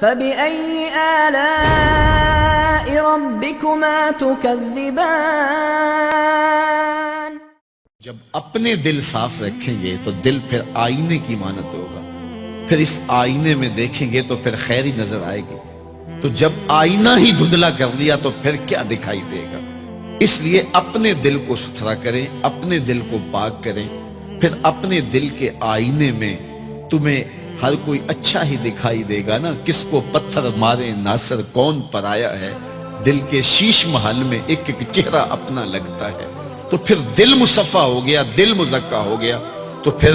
فبأي آلاء ربكما تكذبان۔ جب اپنے دل صاف رکھیں گے تو دل پھر آئینے کی مانت ہوگا، پھر اس آئینے میں دیکھیں گے تو پھر خیری نظر آئے گی۔ تو جب آئینہ ہی دھندلا کر لیا تو پھر کیا دکھائی دے گا؟ اس لیے اپنے دل کو ستھرا کریں، اپنے دل کو پاک کریں، پھر اپنے دل کے آئینے میں تمہیں ہر کوئی اچھا ہی دکھائی دے گا نا۔ کس کو پتھر مارے ناصر کون پر آیا ہے، دل کے شیش محل میں ایک ایک چہرہ اپنا لگتا ہے۔ تو پھر دل مصفا ہو گیا، دل مزکا ہو گیا، تو پھر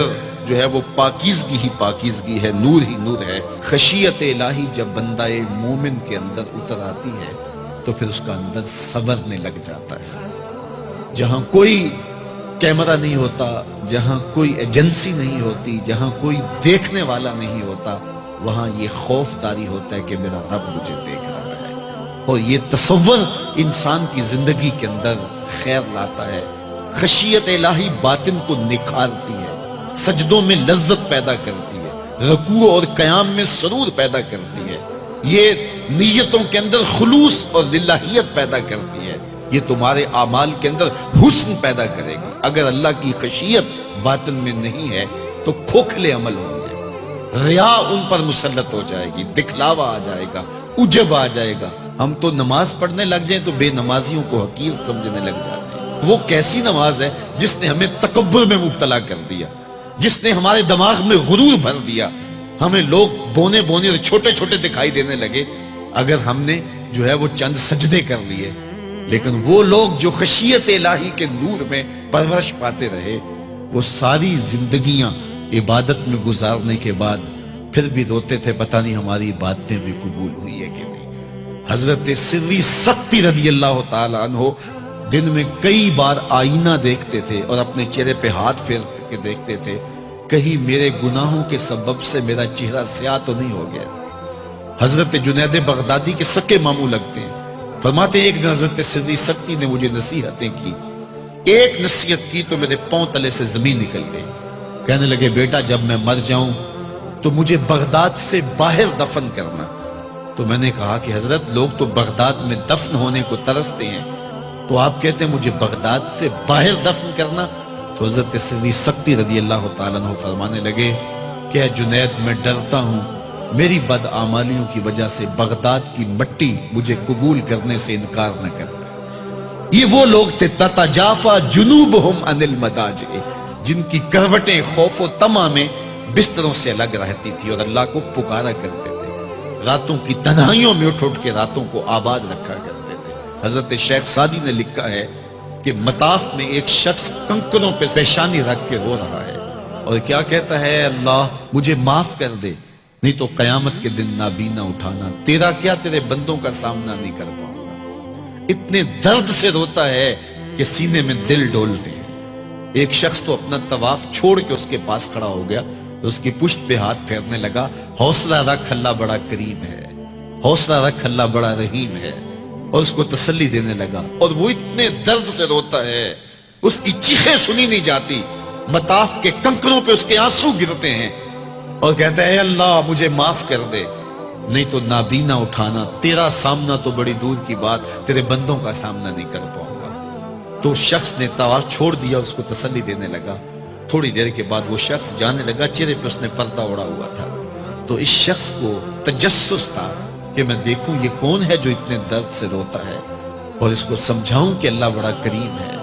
جو ہے وہ پاکیزگی ہی پاکیزگی ہے، نور ہی نور ہے۔ خشیت الہی جب بندہ مومن کے اندر اتر آتی ہے تو پھر اس کا اندر صبرنے لگ جاتا ہے۔ جہاں کوئی کیمرہ نہیں ہوتا، جہاں کوئی ایجنسی نہیں ہوتی، جہاں کوئی دیکھنے والا نہیں ہوتا، وہاں یہ خوف داری ہوتا ہے کہ میرا رب مجھے دیکھ رہا ہے، اور یہ تصور انسان کی زندگی کے اندر خیر لاتا ہے۔ خشیت الہی باطن کو نکھارتی ہے، سجدوں میں لذت پیدا کرتی ہے، رکوع اور قیام میں سرور پیدا کرتی ہے، یہ نیتوں کے اندر خلوص اور للہیت پیدا کرتی ہے، یہ تمہارے اعمال کے اندر حسن پیدا کرے گی۔ اگر اللہ کی خشیت باطن میں نہیں ہے تو کھوکھلے عمل ہوں گے، ریا ان پر مسلط ہو جائے گی، دکھلاوا آ جائے گا، عجب آ جائے گا۔ ہم تو نماز پڑھنے لگ جائیں تو بے نمازیوں کو حقیر سمجھنے لگ جاتے ہیں۔ وہ کیسی نماز ہے جس نے ہمیں تکبر میں مبتلا کر دیا، جس نے ہمارے دماغ میں غرور بھر دیا، ہمیں لوگ بونے بونے اور چھوٹے چھوٹے دکھائی دینے لگے اگر ہم نے جو ہے وہ چند سجدے کر لیے۔ لیکن وہ لوگ جو خشیت الہی کے نور میں پرورش پاتے رہے، وہ ساری زندگیاں عبادت میں گزارنے کے بعد پھر بھی روتے تھے، پتہ نہیں ہماری عبادتیں بھی قبول ہوئی ہے کہ نہیں۔ حضرت سری سکتی رضی اللہ تعالیٰ عنہ دن میں کئی بار آئینہ دیکھتے تھے اور اپنے چہرے پہ ہاتھ پھیر کے دیکھتے تھے، کہیں میرے گناہوں کے سبب سے میرا چہرہ سیاہ تو نہیں ہو گیا۔ حضرت جنید بغدادی کے سکے ماموں لگتے ہیں، فرماتے ایک دن حضرت سری سکتی نے مجھے نصیحتیں کی، ایک نصیحت کی تو میرے پاؤں تلے سے زمین نکل گئی۔ کہنے لگے بیٹا جب میں مر جاؤں تو مجھے بغداد سے باہر دفن کرنا۔ تو میں نے کہا کہ حضرت لوگ تو بغداد میں دفن ہونے کو ترستے ہیں، تو آپ کہتے ہیں مجھے بغداد سے باہر دفن کرنا؟ تو حضرت سری سکتی رضی اللہ تعالیٰ عنہ فرمانے لگے کہ اے جنید میں ڈرتا ہوں میری بدعمالیوں کی وجہ سے بغداد کی مٹی مجھے قبول کرنے سے انکار نہ کرتا۔ یہ وہ لوگ تھے تتجافا جنوبہم عن المضاجع، جن کی کروٹیں خوف و طمع میں بستروں سے الگ رہتی تھی اور اللہ کو پکارا کرتے تھے، راتوں کی تنہائیوں میں اٹھ کے راتوں کو آباد رکھا کرتے تھے۔ حضرت شیخ سعدی نے لکھا ہے کہ مطاف میں ایک شخص کنکروں پہ پیشانی رکھ کے رو رہا ہے اور کیا کہتا ہے، اللہ مجھے معاف کر دے نہیں تو قیامت کے دن نابینا اٹھانا، تیرا کیا تیرے بندوں کا سامنا نہیں کر پاؤں گا۔ اتنے درد سے روتا ہے کہ سینے میں دل ڈولتے ہیں۔ ایک شخص تو اپنا طواف چھوڑ کے اس کے پاس کھڑا ہو گیا، اس کی پشت پہ ہاتھ پھیرنے لگا، حوصلہ رکھ اللہ بڑا کریم ہے، حوصلہ رکھ اللہ بڑا رحیم ہے، اور اس کو تسلی دینے لگا۔ اور وہ اتنے درد سے روتا ہے، اس کی چیخیں سنی نہیں جاتی، مطاف کے کنکروں پہ اس کے آنسو گرتے ہیں اور کہتا ہے اے اللہ مجھے معاف کر دے نہیں تو نابینا اٹھانا، تیرا سامنا تو بڑی دور کی بات، تیرے بندوں کا سامنا نہیں کر پاؤں گا۔ تو شخص نے طواف چھوڑ دیا، اس کو تسلی دینے لگا۔ تھوڑی دیر کے بعد وہ شخص جانے لگا، چہرے پہ اس نے پردہ اڑا ہوا تھا۔ تو اس شخص کو تجسس تھا کہ میں دیکھوں یہ کون ہے جو اتنے درد سے روتا ہے اور اس کو سمجھاؤں کہ اللہ بڑا کریم ہے۔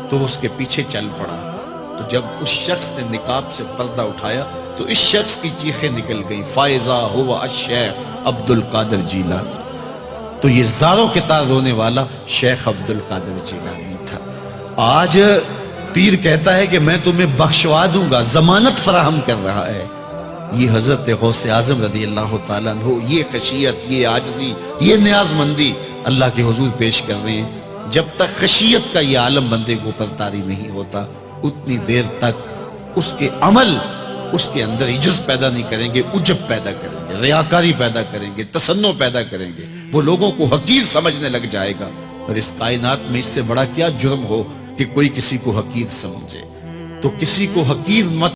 تو وہ اس کے پیچھے چل پڑا۔ تو جب اس شخص نے نقاب سے پردہ اٹھایا تو اس شخص کی چیخیں نکل گئی، فائزہ ہوا الشیخ عبد القادر جیلانی۔ تو یہ زاروں کے تار رونے والا شیخ عبد القادر جیلانی تھا۔ آج پیر کہتا ہے کہ میں تمہیں بخشوا دوں گا، ضمانت فراہم کر رہا ہے۔ یہ حضرت غوث اعظم رضی اللہ تعالیٰ عنہ یہ خشیت، یہ عاجزی، یہ نیاز مندی اللہ کے حضور پیش کر رہے ہیں۔ جب تک خشیت کا یہ عالم بندے کو پر طاری نہیں ہوتا اتنی دیر تک اس کے عمل اس کے اندر عجز پیدا نہیں کریں گے، عجب پیدا کریں گے، ریاکاری پیدا کریں گے، تصنع پیدا کریں گے، وہ لوگوں کو حقیر سمجھنے لگ جائے گا۔ اور اس کائنات میں اس سے بڑا کیا جرم ہو کہ کوئی کسی کو حقیر سمجھے؟ تو کسی کو حقیر مت